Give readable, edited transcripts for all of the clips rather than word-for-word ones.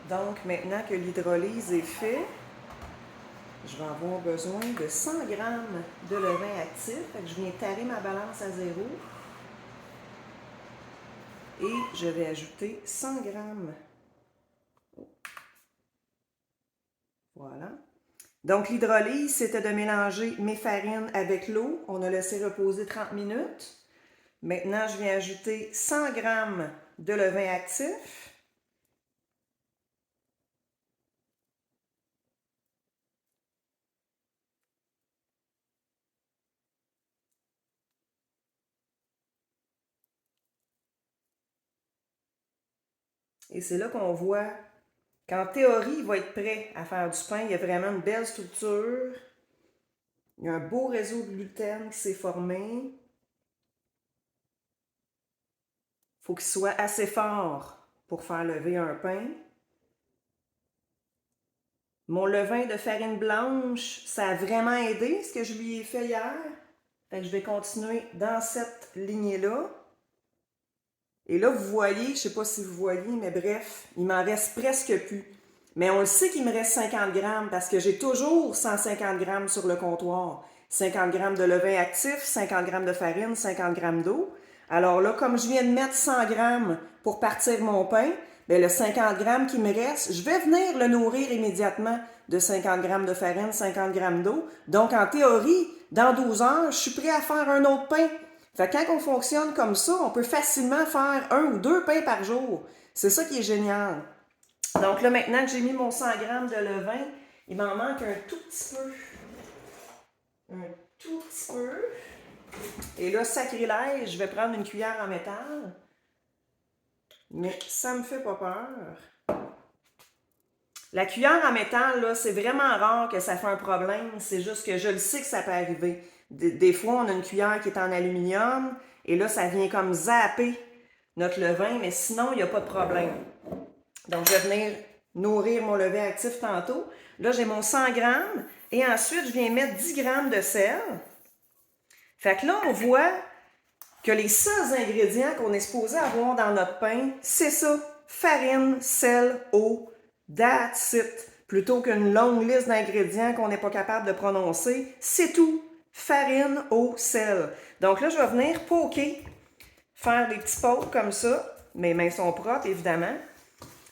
Donc, maintenant que l'hydrolyse est faite, je vais avoir besoin de 100 g de levain actif. Fait que je viens tarer ma balance à 0. Et je vais ajouter 100 g. Voilà. Donc, l'hydrolyse, c'était de mélanger mes farines avec l'eau. On a laissé reposer 30 minutes. Maintenant, je viens ajouter 100 g de levain actif. Et c'est là qu'on voit qu'en théorie, il va être prêt à faire du pain. Il y a vraiment une belle structure. Il y a un beau réseau de gluten qui s'est formé. Il faut qu'il soit assez fort pour faire lever un pain. Mon levain de farine blanche, ça a vraiment aidé ce que je lui ai fait hier. Fait que je vais continuer dans cette lignée-là. Et là, vous voyez, je ne sais pas si vous voyez, mais bref, il m'en reste presque plus. Mais on le sait qu'il me reste 50 grammes parce que j'ai toujours 150 grammes sur le comptoir. 50 grammes de levain actif, 50 grammes de farine, 50 grammes d'eau. Alors là, comme je viens de mettre 100 grammes pour partir mon pain, bien le 50 grammes qui me reste, je vais venir le nourrir immédiatement de 50 grammes de farine, 50 grammes d'eau. Donc, en théorie, dans 12 heures, je suis prêt à faire un autre pain. Fait que quand on fonctionne comme ça, on peut facilement faire 1 ou 2 pains par jour. C'est ça qui est génial. Donc là, maintenant que j'ai mis mon 100 g de levain, il m'en manque un tout petit peu. Un tout petit peu. Et là, sacrilège, je vais prendre une cuillère en métal. Mais ça me fait pas peur. La cuillère en métal, là, c'est vraiment rare que ça fait un problème. C'est juste que je le sais que ça peut arriver. Des fois, on a une cuillère qui est en aluminium et là, ça vient comme zapper notre levain, mais sinon, il n'y a pas de problème. Donc, je vais venir nourrir mon levain actif tantôt. Là, j'ai mon 100 g et ensuite, je viens mettre 10 g de sel. Fait que là, on voit que les seuls ingrédients qu'on est supposé avoir dans notre pain, c'est ça, farine, sel, eau, that's it. Plutôt qu'une longue liste d'ingrédients qu'on n'est pas capable de prononcer, c'est tout. Farine, eau, sel. Donc là, je vais venir poker, faire des petits pokes comme ça. Mes mains sont propres, évidemment.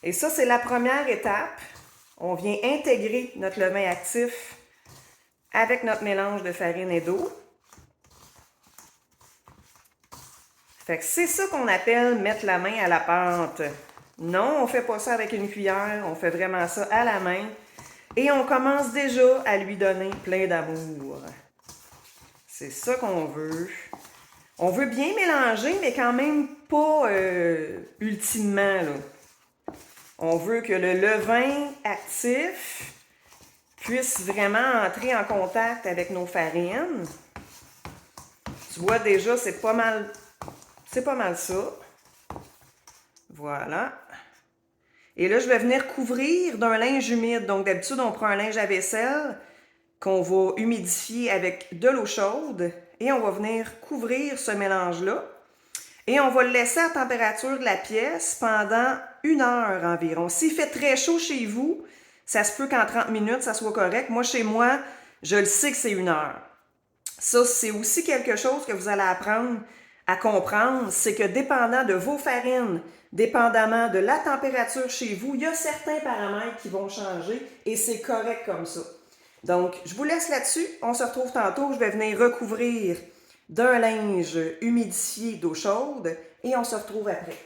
Et ça, c'est la première étape. On vient intégrer notre levain actif avec notre mélange de farine et d'eau. Fait que c'est ça qu'on appelle mettre la main à la pâte. Non, on ne fait pas ça avec une cuillère, on fait vraiment ça à la main. Et on commence déjà à lui donner plein d'amour. C'est ça qu'on veut. On veut bien mélanger, mais quand même pas ultimement, là. On veut que le levain actif puisse vraiment entrer en contact avec nos farines. Tu vois déjà, c'est pas mal ça. Voilà. Et là, je vais venir couvrir d'un linge humide. Donc, d'habitude, on prend un linge à vaisselle qu'on va humidifier avec de l'eau chaude et on va venir couvrir ce mélange-là. Et on va le laisser à température de la pièce pendant 1 heure environ. S'il fait très chaud chez vous, ça se peut qu'en 30 minutes, ça soit correct. Moi, chez moi, je le sais que c'est 1 heure. Ça, c'est aussi quelque chose que vous allez apprendre à comprendre, c'est que dépendant de vos farines, dépendamment de la température chez vous, il y a certains paramètres qui vont changer et c'est correct comme ça. Donc, je vous laisse là-dessus. On se retrouve tantôt. Je vais venir recouvrir d'un linge humidifié d'eau chaude et on se retrouve après.